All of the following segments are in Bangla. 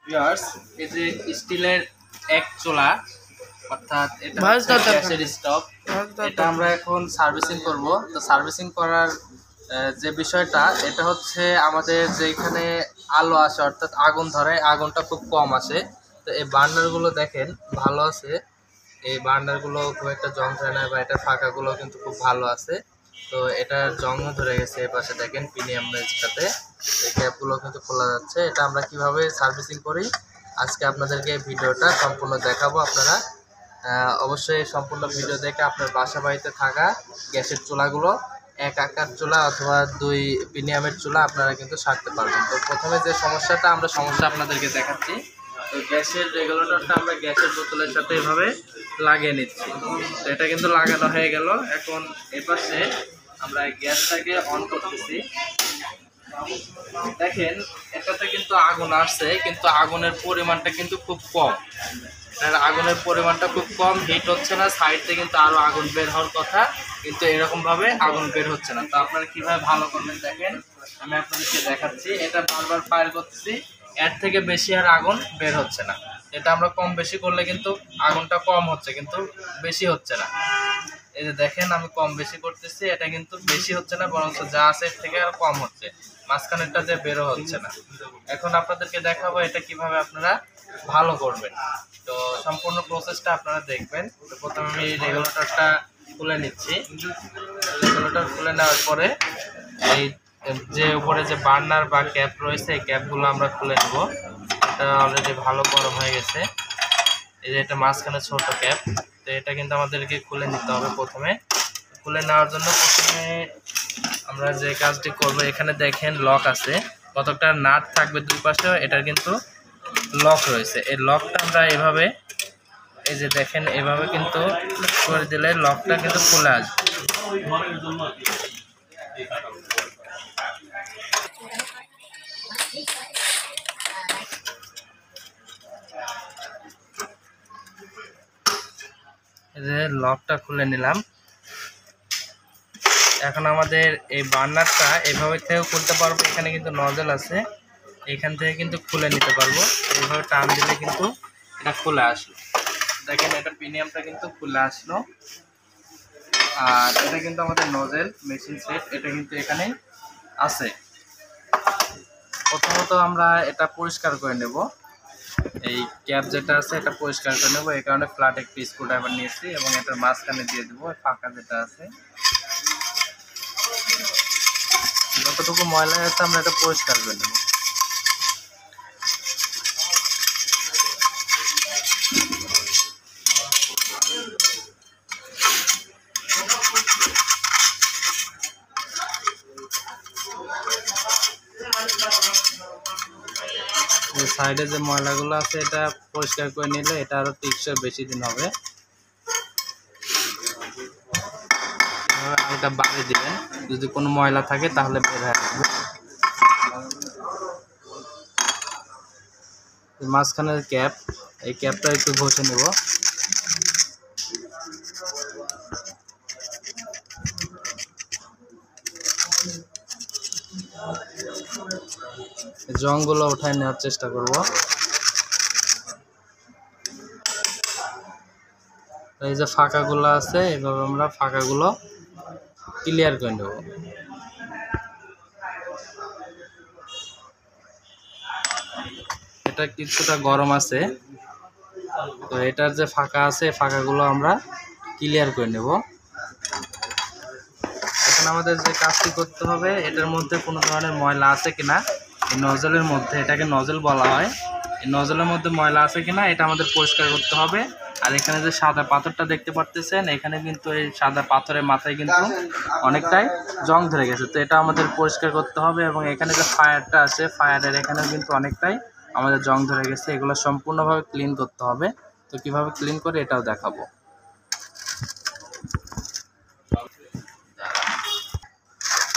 ভিউয়ার্স, এই যে স্টিলের এক চুলা, অর্থাৎ এটা হচ্ছে গ্যাসের স্টোভ। এটা আমরা এখন সার্ভিসিং করব। তো সার্ভিসিং করার যে বিষয়টা, এটা হচ্ছে আমাদের যেখানে আলো আসে অর্থাৎ আগুন ধরে, আগুনটা খুব কম আসে। তো এই বার্নারগুলো দেখেন ভালো আছে, এই বার্নারগুলো খুব একটা জং ধরে না, বা এটার ফাঁকাগুলো কিন্তু খুব ভালো আছে। তো এটার জংও ধরে গেছে, এর পাশে দেখেন প্রিমিয়াম রেঞ্জটাতে এই ক্যাপগুলো কিন্তু খোলা যাচ্ছে। এটা আমরা কিভাবে সার্ভিসিং করি আজকে আপনাদেরকে ভিডিওটা সম্পূর্ণ দেখাবো। আপনারা অবশ্যই সম্পূর্ণ ভিডিও দেখে আপনার বাসা বাড়িতে থাকা গ্যাসের চুলাগুলো, এক আকার চুলা অথবা 2 প্রিমিয়ামের চুলা আপনারা কিন্তু সারতে পারবেন। তো প্রথমে যে সমস্যা আপনাদেরকে দেখাচ্ছি। তো গ্যাসের রেগুলেটরটা আমরা গ্যাসের বোতলের সাথে এভাবে লাগিয়ে নিচ্ছি। তো এটা কিন্তু লাগানো হয়ে গেল। এখন এপাশে আমরা গ্যাসটাকে অন করতেছি। দেখেন এটাতে কিন্তু আগুন আসছে, কিন্তু আগুনের পরিমাণটা কিন্তু খুব কম। আগুনের পরিমাণটা খুব কম, হিট হচ্ছে না। সাইড থেকে কিন্তু আরো আগুন বের হওয়ার কথা, কিন্তু এরকম ভাবে আগুন বের হচ্ছে না। তো আপনারা কিভাবে ভালো করবেন দেখেন, আমি আপনাদেরকে দেখাচ্ছি। এটা বারবার ফায়ার করতেছি, এর থেকে বেশি আর আগুন বের হচ্ছে না। এটা আমরা কম বেশি করলে কিন্তু আগুনটা কম হচ্ছে, কিন্তু বেশি হচ্ছে না। এই যে দেখেন আমি কম বেশি করতেছি, এটা কিন্তু বেশি হচ্ছে না, বরং যা আছে এর থেকে আর কম হচ্ছে, মাঝখানেরটা যে বেরো হচ্ছে না। এখন আপনাদেরকে দেখাবো এটা কিভাবে আপনারা ভালো করবেন। তো সম্পূর্ণ প্রসেসটা আপনারা দেখবেন। তো প্রথমে আমি রেগুলেটরটা খুলে নিচ্ছি। রেগুলেটর খুলে নেওয়ার পরে এই যে উপরে যে বার্নার বা ক্যাপ রয়েছে, এই ক্যাপগুলো আমরা খুলে নেব। এটা অলরেডি ভালো গরম হয়ে গেছে। এই যে এটা মাঝখানে ছোট ক্যাপ, তো এটা কিন্তু আমাদেরকে খুলে নিতে হবে। প্রথমে খুলে নেওয়ার জন্য প্রথমে আমরা যে কাজটি করব, এখানে দেখেন লক আছে, কতটা নাট থাকবে দুই পাশে, এটার কিন্তু লক রয়েছে। এই লকটা আমরা এভাবে, এই যে দেখেন এভাবে কিন্তু করে দিলে লকটা কিন্তু খুলে আসবে। এই যে লকটা খুলে নিলাম। এখন আমাদের এই বার্নারটা এভাবে থেকেও খুলতে পারবো, এখানে কিন্তু নজল আছে, এখান থেকে কিন্তু খুলে নিতে পারবো। এইভাবে টান দিলে কিন্তু এটা খুলে আসলো। দেখেন এটা প্রিমিয়ামটা কিন্তু খুলে আসলো। আর এটা কিন্তু আমাদের নজেল মেশিন সেট, এটা কিন্তু এখানে আছে। প্রথমত আমরা এটা পরিষ্কার করে নেব। এই ক্যাপ যেটা আছে এটা পরিষ্কার করে নেব। এই কারণে ফ্ল্যাট একটি স্ক্রুড্রাইভার নিয়েছি এবং এটার মাঝখানে দিয়ে দেবো ফাঁকা যেটা আছে। যতটুকু ময়লা আছে আমরা এটা পরিষ্কার করে নেব। সাইডে যে ময়লাগুলো আছে এটা পরিষ্কার করে নিলে এটা আরো টিকসই বেশি দিন হবে। এটা বাড়ি দিবেন, যদি কোনো ময়লা থাকে তাহলে বের হয়ে আসবে। মাঝখানের ক্যাপ, এই ক্যাপটা একটু ঘষে নেব। জংগুলো উঠায় নেওয়ার চেষ্টা করব। এই যে ফাঁকাগুলো আছে, এভাবে আমরা ফাঁকাগুলো ক্লিয়ার করে নেব। এটা কিছুটা গরম আছে, তো এটার যে ফাঁকা আছে ফাঁকাগুলো আমরা ক্লিয়ার করে নেব। এখন আমাদের যে কাজটি করতে হবে, এটার মধ্যে কোনো ধরনের ময়লা আছে কিনা, এই নজলের মধ্যে, এটাকে নজল বলা হয়, এই নজলের মধ্যে ময়লা আছে কিনা এটা আমাদের পরিষ্কার করতে হবে। আর এখানে যে সাদা পাথরটা দেখতে পারতেছেন, এখানে কিন্তু এই সাদা পাথরের মাথায় কিন্তু অনেকটাই জং ধরে গেছে, তো এটা আমাদের পরিষ্কার করতে হবে। এবং এখানে যে ফায়ারটা আছে, ফায়ারের এখানেও কিন্তু অনেকটাই আমাদের জং ধরে গেছে, এগুলো সম্পূর্ণভাবে ক্লিন করতে হবে। তো কিভাবে ক্লিন করে এটাও দেখাবো।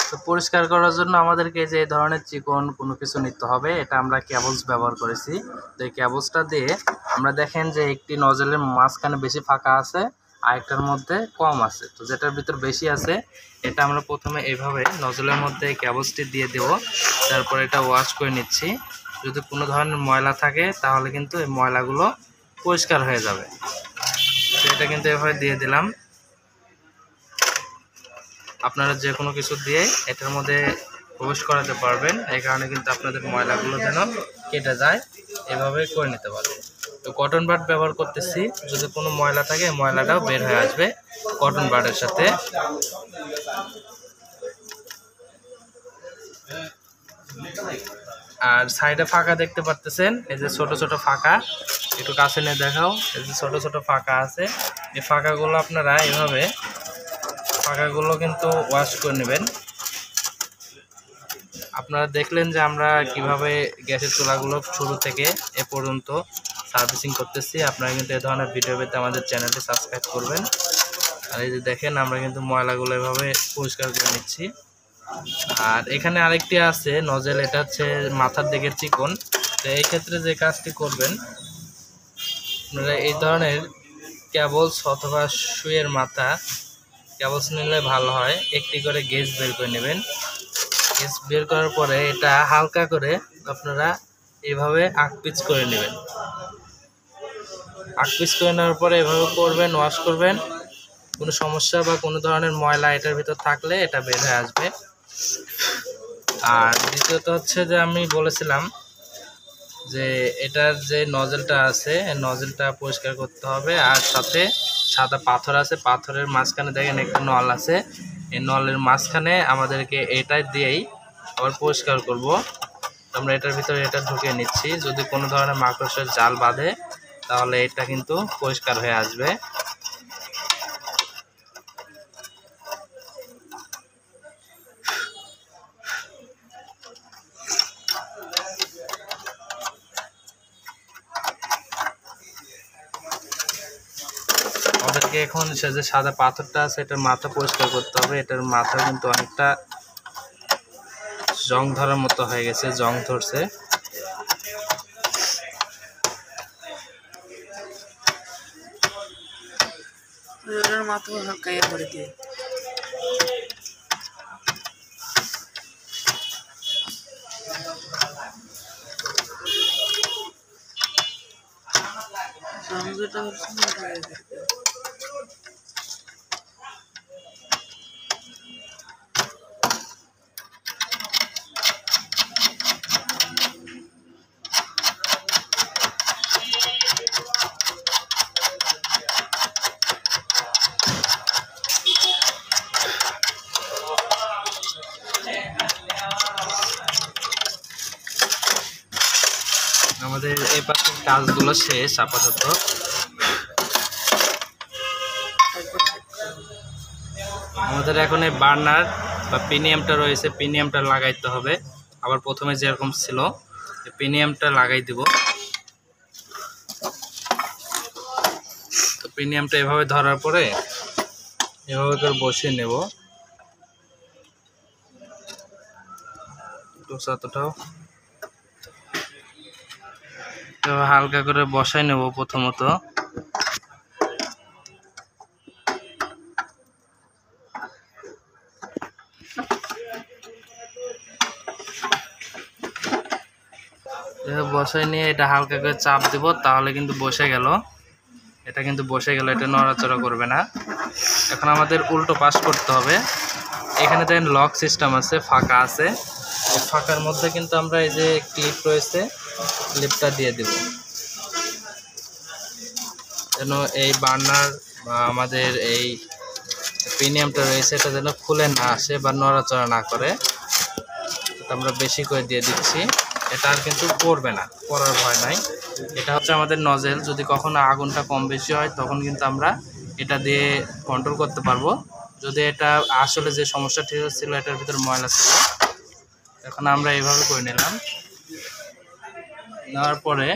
তো পরিষ্কার করার জন্য আমাদেরকে যে এই ধরনের চিকন কোনো কিছু নিতে হবে। এটা আমরা ক্যাবলস ব্যবহার করেছি। তো এই ক্যাবলসটা দিয়ে আমরা দেখেন যে একটি নজলের মাঝখানে বেশি ফাঁকা আছে, আরেকটার মধ্যে কম আছে। তো যেটার ভিতর বেশি আছে এটা আমরা প্রথমে এইভাবে নজলের মধ্যে ক্যাবলসটি দিয়ে দেব। তারপর এটা ওয়াশ করে নিচ্ছি। যদি কোনো ধরনের ময়লা থাকে তাহলে কিন্তু এই ময়লাগুলো পরিষ্কার হয়ে যাবে। তো এটা কিন্তু এভাবে দিয়ে দিলাম। আপনারা যে কোনো কিছু দিয়ে এটার মধ্যে প্রবেশ করাতে পারবেন, এই কারণে কিন্তু আপনাদের ময়লাগুলো যেন কেটে যায়, এভাবে করে নিতে পারবেন। তো কটন বাড ব্যবহার করতেছি, যদি কোনো ময়লা থাকে ময়লাটাও বের হয়ে আসবে কটন বাডের সাথে। আর সাইডে ফাঁকা দেখতে পারতেছেন, এই যে ছোট ছোট ফাঁকা, একটু কাছে নিয়ে দেখাও, এই যে ছোট ছোট ফাঁকা আছে, এই ফাঁকাগুলো আপনারা এভাবে ফাঁকাগুলো কিন্তু ওয়াশ করে নেবেন। আপনারা দেখলেন যে আমরা কিভাবে গ্যাসের চুলাগুলো শুরু থেকে এ পর্যন্ত সার্ভিসিং করতেছি। আপনারা কিন্তু এই ধরনের ভিডিও পেতে আমাদের চ্যানেলটি সাবস্ক্রাইব করবেন। আর এই যে দেখেন আমরা কিন্তু ময়লাগুলো এভাবে পরিষ্কার করে নিচ্ছি। আর এখানে আরেকটি আছে নজেল, এটা হচ্ছে মাথার দিকে চিকন। তো এই ক্ষেত্রে যে কাজটি করবেন, আপনারা এই ধরনের কেবলস অথবা সুইয়ের মাথা কেবলস নিলে ভালো হয়। একটি করে গেজ বের করে নেবেন। গেজ বের করার পরে এটা হালকা করে আপনারা এইভাবে আঁকপিচ করে নেবেন। আঁকপিচ করে নেওয়ার পরে এভাবে করবেন, ওয়াশ করবেন। কোনো সমস্যা বা কোনো ধরনের ময়লা এটার ভিতর থাকলে এটা বের হয়ে আসবে। আর দ্বিতীয়ত হচ্ছে যে আমি বলেছিলাম যে এটার যে নজেলটা আছে নজেলটা পরিষ্কার করতে হবে। আর সাথে সাদা পাথর আছে, পাথরের মাঝখানে দেখেন একটা নল আছে, এই নলের মাঝখানে আমাদেরকে এটা দিয়েই আবার পরিষ্কার করব। আমরা এটার ভিতরে এটা ঢুকিয়ে নিচ্ছি। যদি কোনো ধরনের মাকড়সার জাল বাঁধে তাহলে এটা কিন্তু পরিষ্কার হয়ে আসবে। আমাদেরকে এখন সে যে সাদা পাথরটা আছে এটার মাথা পরিষ্কার করতে হবে। এটার মাথা কিন্তু অনেকটা জং ধরার মতো হয়ে গেছে, জং ধরছে। মাথা হালকা করে দিয়ে আমাদের এই পাশের কাজগুলো শেষ আপাতত। আমাদের এখন এই বার্নার বা পিনিয়ামটা রয়েছে, পিনিয়ামটা লাগাইতে হবে। আবার প্রথমে যেরকম ছিল পিনিয়ামটা লাগাই দিব। তো পিনিয়ামটা এভাবে ধরার পরে এভাবে করে বসিয়ে নেব। এতটাও হালকা করে বসাই নেব প্রথমত। বসাই নিয়ে এটা হালকা করে চাপ দিব, তাহলে কিন্তু বসে গেল। এটা কিন্তু বসে গেল, এটা নড়াচড়া করবে না। এখন আমাদের উল্টো পাশ করতে হবে। এখানে দেখেন লক সিস্টেম আছে, ফাঁকা আছে। এই ফাঁকার মধ্যে কিন্তু আমরা এই যে ক্লিপ রয়েছে, ক্লিপটা দিয়ে দেব যেন এই বার্নার বা আমাদের এই প্রিমিয়ামটা রয়েছে এটা যেন খুলে না আসে বা নড়াচড়া না করে। আমরা বেশি করে দিয়ে দিচ্ছি, এটা আর কিন্তু পড়বে না, পড়ার ভয় নাই। এটা হচ্ছে আমাদের নজেল। যদি কখনো আগুনটা কম বেশি হয় তখন কিন্তু আমরা এটা দিয়ে কন্ট্রোল করতে পারবো। যদি এটা আসলে যে সমস্যাটি ছিল এটার ভিতর ময়লা ছিল, এখন আমরা এইভাবে করে নিলাম। নেওয়ার পরে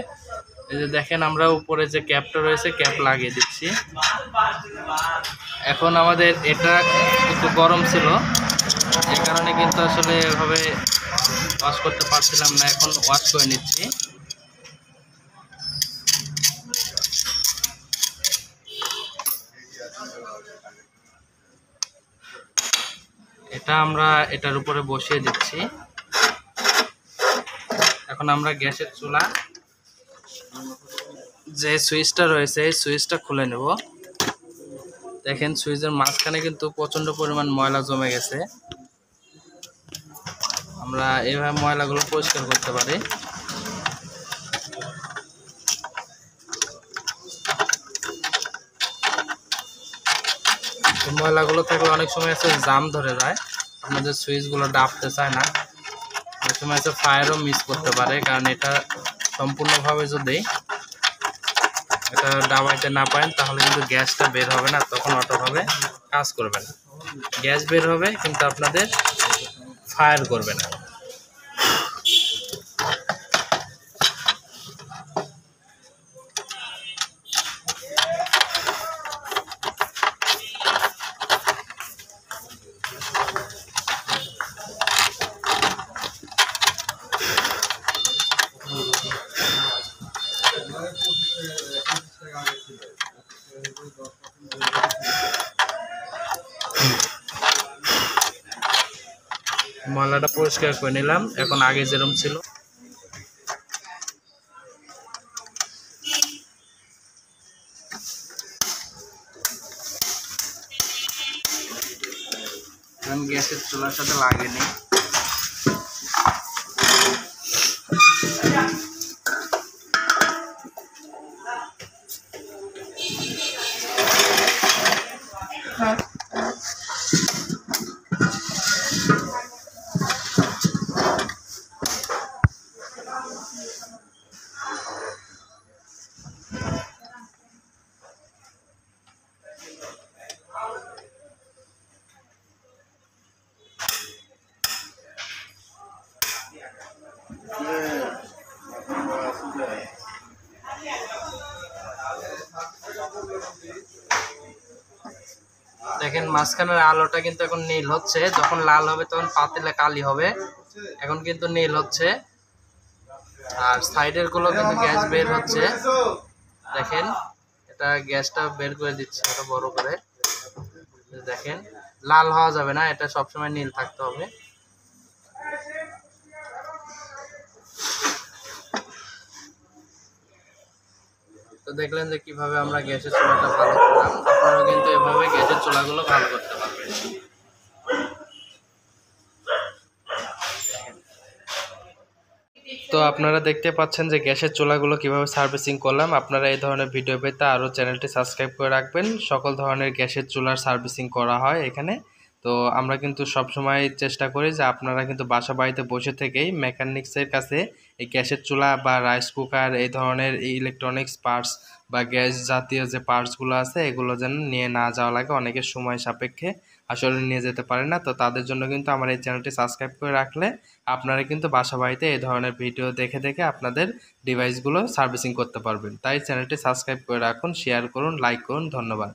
এই যে দেখেন আমরা উপরে যে ক্যাপটা রয়েছে ক্যাপ লাগিয়ে দিচ্ছি। এখন আমাদের এটা একটু গরম ছিল, এই কারণে কিন্তু আসলে এভাবে ওয়াশ করতে পারছিলাম না। এখন ওয়াশ করে নিচ্ছি। এটা আমরা এটার উপরে বসিয়ে দিচ্ছি। এখন আমরা গ্যাসের চুলা যে সুইচটা রয়েছে এই সুইচটা খুলে নেব। দেখেন সুইচের মাঝখানে কিন্তু প্রচন্ড পরিমাণ ময়লা জমে গেছে। আমরা এইভাবে ময়লাগুলো পরিষ্কার করতে পারি। ময়লাগুলো থাকলে অনেক সময় আছে জাম ধরে যায়, আপনাদের সুইচগুলো ডাবতে চায় না। অনেক সময় আছে ফায়ারও মিস করতে পারে, কারণ এটা সম্পূর্ণভাবে যদি এটা ডাবাইতে না পারেন তাহলে কিন্তু গ্যাসটা বের হবে না, তখন অটোভাবে কাজ করবে না। গ্যাস বের হবে কিন্তু আপনাদের ফায়ার করবে না। ময়লাটা পরিষ্কার করে নিলাম। এখন আগে যেরকম ছিল গ্যাসের চুলার সাথে লাগেনি। দেখেন মাঝখানের আলোটা কিন্তু এখন নীল হচ্ছে, যখন লাল হবে তখন পাতিলে কালি হবে। এখন কিন্তু নীল হচ্ছে, আর সাইডের গুলো কিন্তু গ্যাস বের হচ্ছে। দেখেন এটা গ্যাসটা বের করে দিচ্ছে এটা বড় করে। দেখেন লাল হওয়া যাবে না, এটা সবসময় নীল থাকতে হবে। তো দেখলেন যে কিভাবে আমরা গ্যাসের চুলাটা ভালো করলাম। আপনারা কিন্তু এভাবে গ্যাসের চুলাগুলো ভালো করতে পারবেন। তো আপনারা দেখতে পাচ্ছেন যে গ্যাসের চুলাগুলো কিভাবে সার্ভিসিং করলাম। আপনারা এই ধরনের ভিডিও পেতে আরও চ্যানেলটি সাবস্ক্রাইব করে রাখবেন। সকল ধরনের গ্যাসের চুলার সার্ভিসিং করা হয় এখানে। তো আমরা কিন্তু সবসময় চেষ্টা করি যে আপনারা কিন্তু বাসা বাড়িতে বসে থেকেই মেকানিক্সের কাছে এই গ্যাসের চুলা বা রাইস কুকার এই ধরনের ইলেকট্রনিক্স পার্টস বা গ্যাস জাতীয় যে পার্টসগুলো আছে এগুলো যেন নিয়ে না যাওয়া লাগে। অনেকের সময় সাপেক্ষে আসলে নিয়ে যেতে পারে না। তো তাদের জন্য কিন্তু আমার এই চ্যানেলটি সাবস্ক্রাইব করে রাখলে আপনারা কিন্তু বাসা বাড়িতে এই ধরনের ভিডিও দেখে দেখে আপনাদের ডিভাইসগুলো সার্ভিসিং করতে পারবেন। তাই চ্যানেলটি সাবস্ক্রাইব করে রাখুন, শেয়ার করুন, লাইক করুন। ধন্যবাদ।